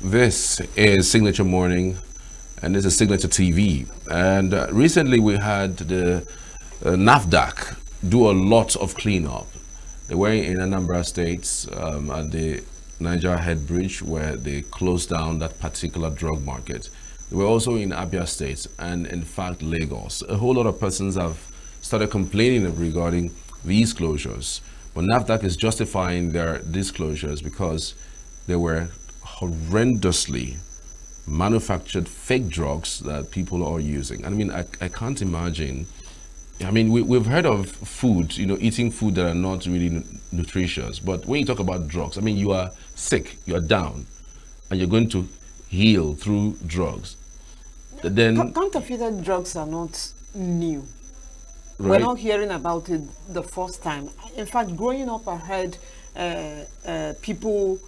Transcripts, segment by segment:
This is Signature Morning, and this is Signature TV. And recently we had the NAFDAC do a lot of cleanup. They were in a number of states at the Niger Head Bridge where they closed down that particular drug market. They were also in Abia State and in fact Lagos. A whole lot of persons have started complaining regarding these closures. But NAFDAC is justifying their disclosures because they were horrendously manufactured fake drugs that people are using. I mean, I can't imagine. I mean, we've heard of food, eating food that are not really nutritious. But when you talk about drugs, I mean, you are sick, you are down, and you're going to heal through drugs. Then counterfeited drugs are not new. Right. We're not hearing about it the first time. In fact, growing up, I heard people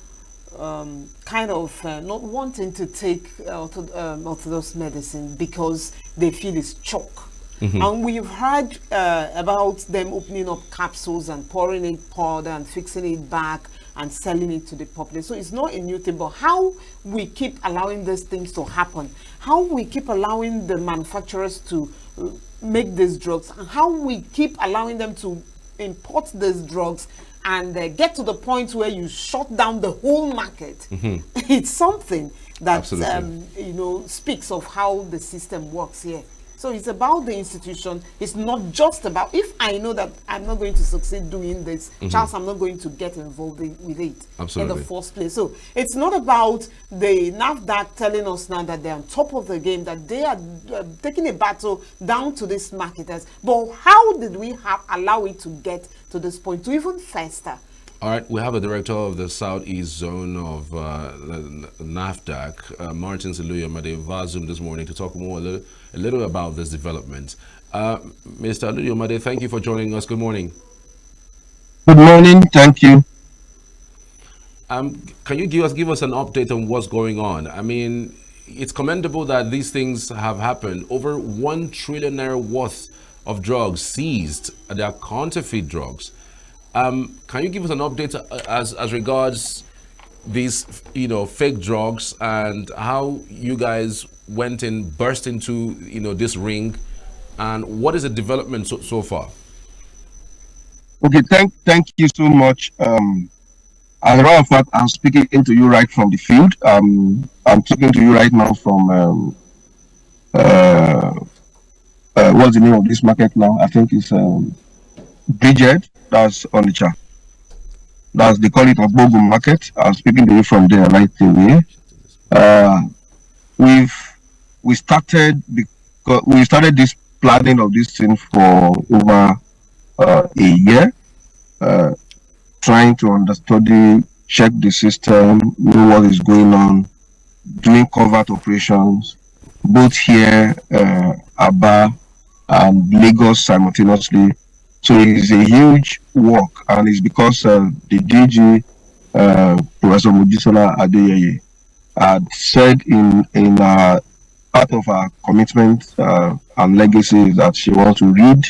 kind of not wanting to take orthodox medicine because they feel it's chalk. And we've heard about them opening up capsules and pouring in powder and fixing it back and selling it to the public. So it's not a new thing, but how we keep allowing these things to happen, how we keep allowing the manufacturers to make these drugs, and how we keep allowing them to import these drugs and get to the point where you shut down the whole market. It's something that speaks of how the system works here. So it's about the institution. It's not just about, if I know that I'm not going to succeed doing this, Charles, I'm not going to get involved with it in the first place. So it's not about the NAFDAC telling us now that they're on top of the game, that they are taking a battle down to these marketers. But how did we allow it to get to this point, to even fester? All right, we have a director of the Southeast Zone of NAFDAC, Martins Iluyomade, via Zoom this morning to talk more a little about this development. Mr. Iluyomade, thank you for joining us. Good morning. Good morning. Thank you. Can you give us an update on what's going on? I mean, it's commendable that these things have happened. Over 1 trillion naira worth of drugs seized. They are counterfeit drugs. Can you give us an update as regards these, fake drugs and how you guys burst into, this ring, and what is the development so far? Okay, thank you so much. As a matter of fact, I'm speaking to you right from the field. I'm talking to you right now from what's the name of this market now? I think it's Bridgehead. That's Onitsha. They call it a Bogu market. I'm speaking to you from there right away. We started this planning of this thing for over a year, trying to understudy, check the system, know what is going on, doing covert operations, both here, Aba, and Lagos simultaneously. So it's a huge work, and it's because the DG, Professor Mojisola Adeyeye, had said in part of our commitment and legacy is that she wants to rid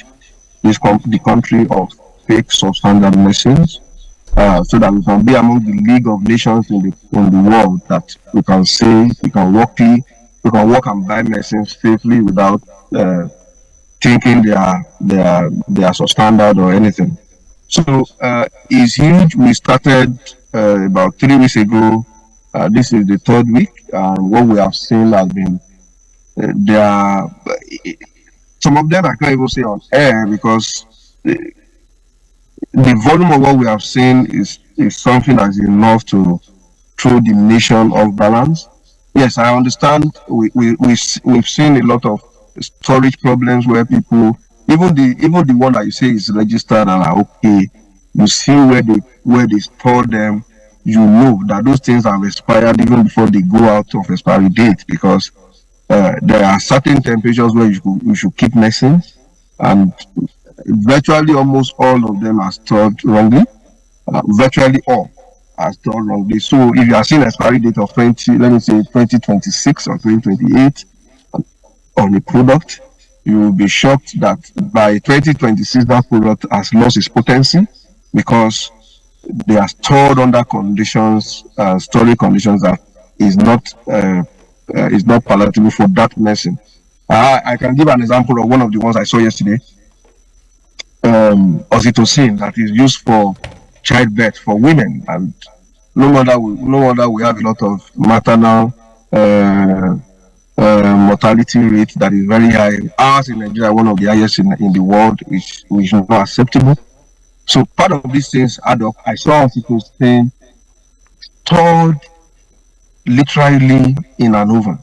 the country of fake substandard medicines, so that we can be among the League of Nations in the world that we can say we can work and buy medicines safely without thinking they are substandard or anything. So it's huge. We started about 3 weeks ago. This is the 3rd week, and what we have seen has been some of them I can't even say on air because the volume of what we have seen is something that is enough to throw the nation off balance. Yes, I understand. We've seen a lot of storage problems where people, even the one that you say is registered and are okay, you see where they store them, you know that those things have expired even before they go out of expiry date, because there are certain temperatures where you should keep medicines, and virtually almost all of them are stored wrongly. Virtually all are stored wrongly. So if you are seeing expiry date of 2026 or 2028 on a product, you will be shocked that by 2026 that product has lost its potency because they are stored under conditions, storage conditions that is not palatable for that medicine. I can give an example of one of the ones I saw yesterday. Oxytocin that is used for childbirth for women, and no wonder we have a lot of maternal uh, mortality rate that is very high. Ours in Nigeria, one of the highest in the world, which is not acceptable. So part of these things add up. I saw articles saying stored literally in an oven.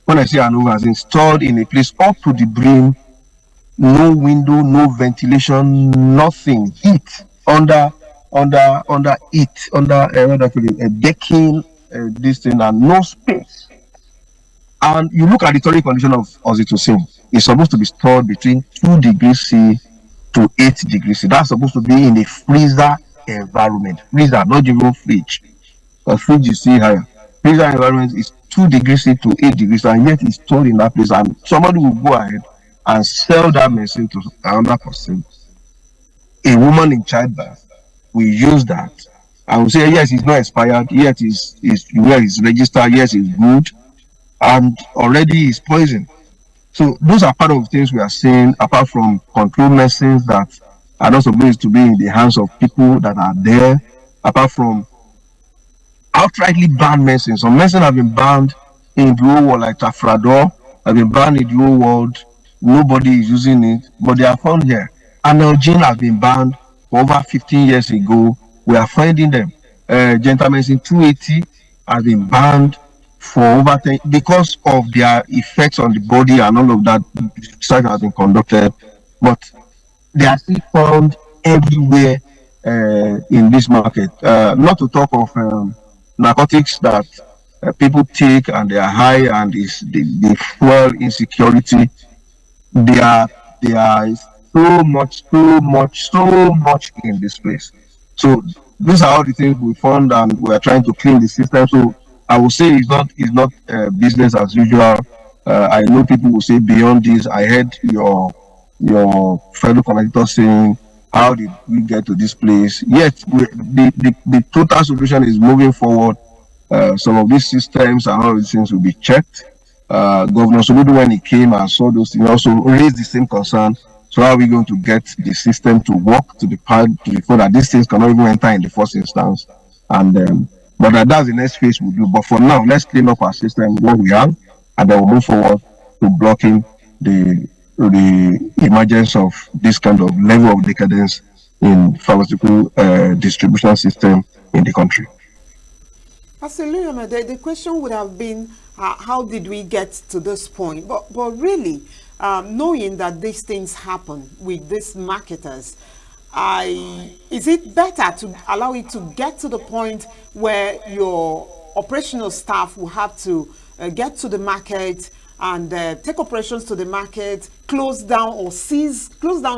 When I say an oven, as in stored in a place up to the brim, no window, no ventilation, nothing, heat under it, under a decking, this thing, and no space. And you look at the storage condition of oxytocin, it's supposed to be stored between 2 degrees C to 8 degrees C. That's supposed to be in a freezer environment. Freezer, not even fridge. Because fridge is still higher. Freezer environment is 2 degrees C to 8 degrees, and yet it's stored in that place. And somebody will go ahead and sell that medicine to another person. A woman in childbirth will use that and will say, yes, it's not expired, yet it's registered, yes, it's good, and already it's poison. So those are part of things we are seeing, apart from control medicines that are not supposed to be in the hands of people that are there, apart from outrightly banned medicines. Some medicines have been banned in the whole world, like Tafradol, have been banned in the whole world. Nobody is using it, but they are found here. Analgin has been banned for over 15 years ago. We are finding them. Gentamicin 280 has been banned for over 10 because of their effects on the body and all of that. Research has been conducted, but they are still found everywhere in this market. Not to talk of narcotics that people take and they are high and they fuel insecurity. There are so much in this place. So these are all the things we found, and we are trying to clean the system. So I would say it's not business as usual. I know people will say beyond this. I heard your fellow connector saying, how did we get to this place? Yet the total solution is moving forward. Some of these systems and all these things will be checked. Governor Soludo, when he came and saw those things, also raised the same concern. So how are we going to get the system to work to the point that these things cannot even enter in the first instance? And but that's the next phase we'll do. But for now, let's clean up our system what we have, and then we'll move forward to blocking the emergence of this kind of level of decadence in pharmaceutical distribution system in the country. Iluyomade, the question would have been, how did we get to this point? But really, knowing that these things happen with these marketers, is it better to allow it to get to the point where your operational staff will have to get to the market and take operations to the market, close down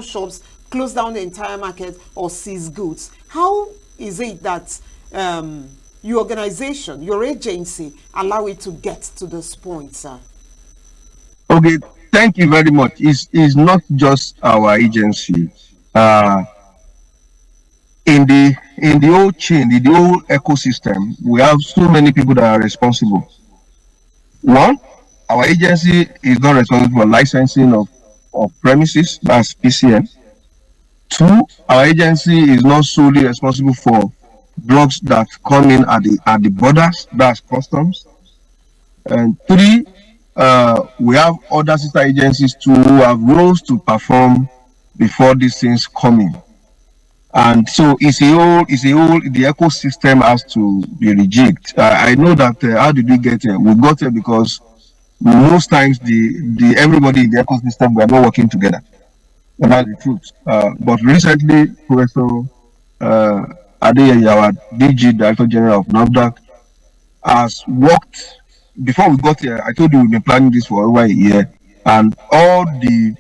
shops, close down the entire market, or seize goods? How is it that your organization, your agency, allow it to get to this point, sir? Okay, thank you very much. It's not just our agency. In the whole chain, in the whole ecosystem, we have so many people that are responsible. One, our agency is not responsible for licensing of premises, that's PCN. Two, our agency is not solely responsible for drugs that come in at the borders, that's customs. And three, we have other sister agencies too who have roles to perform before these things come in. And so the ecosystem has to be rejigged. I know that how did we get here? We got here because most times the everybody in the ecosystem were not working together. And that's the truth. But recently, Professor Adeyeye, our DG, Director General of NAFDAC, has worked. Before we got here, I told you we've been planning this for over a year, and all the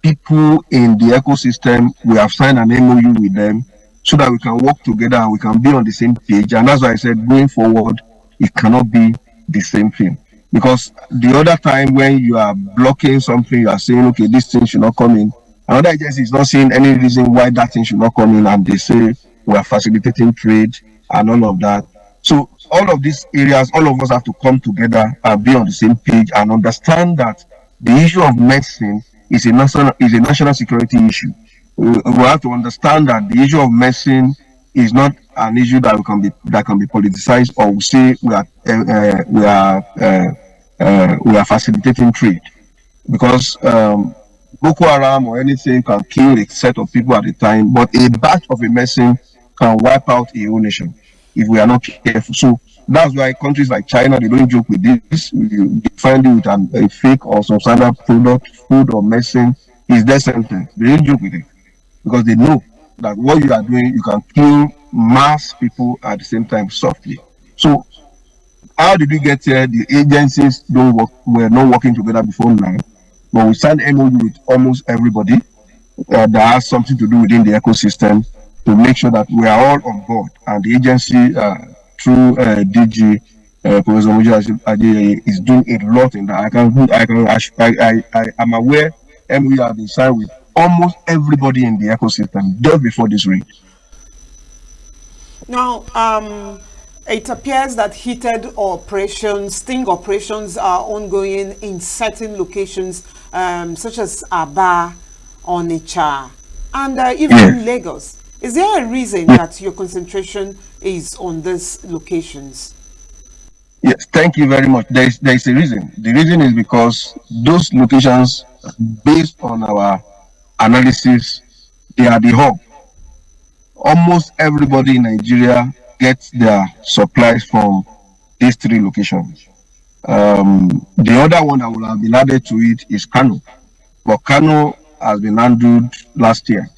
people in the ecosystem, we have signed an MOU with them so that we can work together and we can be on the same page. And that's why I said going forward, it cannot be the same thing. Because the other time when you are blocking something, you are saying, okay, this thing should not come in. Another agency is not seeing any reason why that thing should not come in, and they say we are facilitating trade and all of that. So all of these areas, all of us have to come together and be on the same page and understand that the issue of medicine is a national security issue. We have to understand that the issue of medicine is not an issue that can be politicized, or we say we are facilitating trade, because Boko Haram or anything can kill a set of people at a time, but a batch of a medicine can wipe out a whole nation if we are not careful. So that's why countries like China, they don't joke with this. They find it with a fake or some sort of product, food or medicine is their sentence. They don't joke with it because they know that what you are doing, you can kill mass people at the same time softly. So how did we get here? The agencies don't work, were not working together before now, but we signed MOU with almost everybody that has something to do within the ecosystem to make sure that we are all on board. And the agency, through DG, Professor Muji Ajay, is doing a lot in that. I'm aware MOU has been signed with almost everybody in the ecosystem just before this raid. Now, it appears that heated operations, sting operations are ongoing in certain locations, such as Aba, Onitsha, and even Lagos. Is there a reason that your concentration is on these locations? Yes, thank you very much. There is a reason. The reason is because those locations, based on our analysis, they are the hub. Almost everybody in Nigeria gets their supplies from these three locations. The other one that will have been added to it is Kano, but Kano has been handled last year.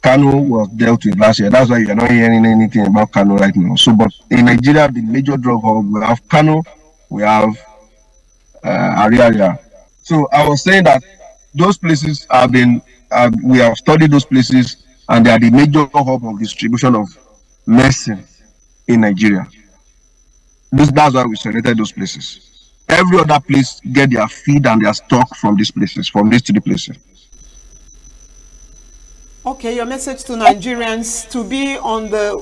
Kano was dealt with last year. That's why you're not hearing anything about Kano right now. So, but in Nigeria, the major drug hub, we have Kano, we have Ariaria. So I was saying that those places have been, we have studied those places, and they are the major hub of distribution of medicine in Nigeria. That's why we selected those places. Every other place get their feed and their stock from these places, from these three places. Okay, your message to Nigerians to be on the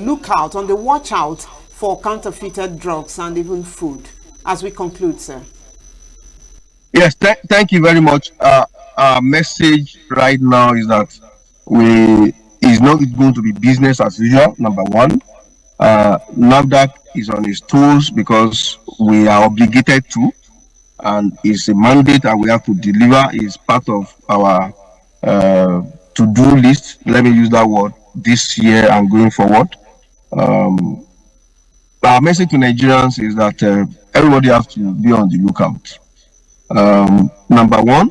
lookout, on the watch out for counterfeited drugs and even food, as we conclude, sir. Yes, thank you very much. Our message right now is that we is not going to be business as usual. Number one, NAFDAC is on its toes because we are obligated to, and it's a mandate that we have to deliver. Is part of our to-do list. Let me use that word this year and going forward. Our message to Nigerians is that everybody has to be on the lookout. Number one,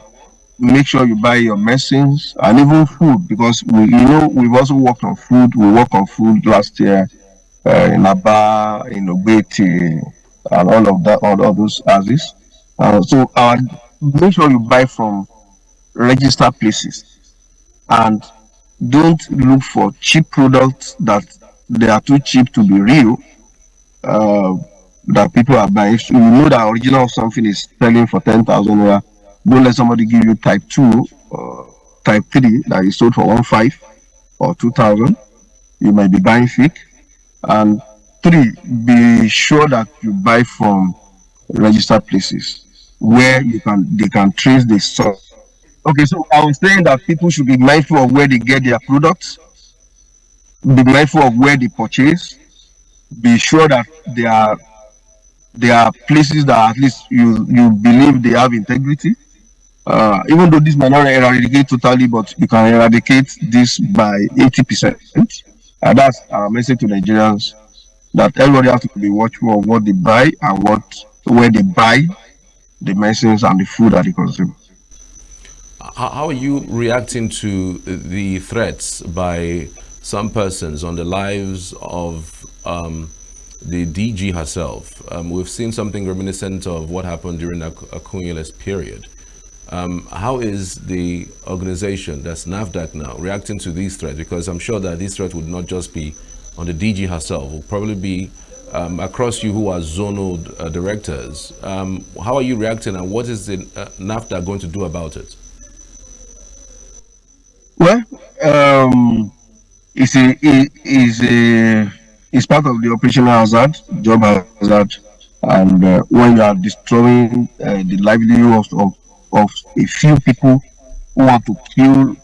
make sure you buy your medicines and even food, because we've also worked on food. We worked on food last year in Aba, in Obeti, and all of that, all of those houses. So make sure you buy from registered places and don't look for cheap products that they are too cheap to be real. That people are buying. If you know that original of something is selling for 10,000 naira, don't let somebody give you type 2 or type 3 that is sold for 1.5 or 2,000. You might be buying fake. And 3, be sure that you buy from registered places where they can trace the source. Okay, so I was saying that people should be mindful of where they get their products, be mindful of where they purchase, be sure that there are places that at least you believe they have integrity. Even though this might not eradicate totally, but you can eradicate this by 80%. That's our message to Nigerians, that everybody has to be watchful of what they buy and where they buy the medicines and the food that they consume. How are you reacting to the threats by some persons on the lives of the DG herself? We've seen something reminiscent of what happened during Akunyele's period. How is the organization, that's NAFDAC now, reacting to these threats? Because I'm sure that these threats would not just be on the DG herself, it will probably be across you who are zonal directors. How are you reacting, and what is the NAFDAC going to do about it? Well, it's it's part of the operational hazard, job hazard, and when you are destroying the livelihood of a few people who want to kill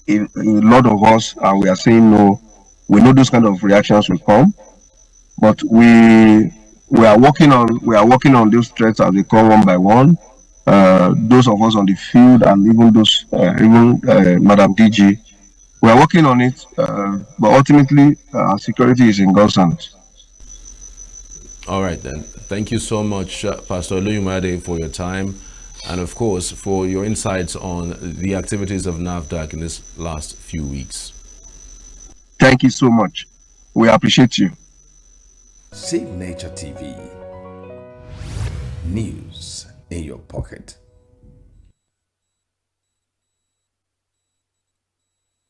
a lot of us, and we are saying no, we know those kind of reactions will come, but we are working on those threats as they come one by one. Those of us on the field and even those even Madam DG, we are working on it, but ultimately security is in God's hands. All right, then. Thank you so much, Pastor Iluyomade, for your time and, of course, for your insights on the activities of NAFDAC in this last few weeks. Thank you so much. We appreciate you. Save Nature TV. News in your pocket.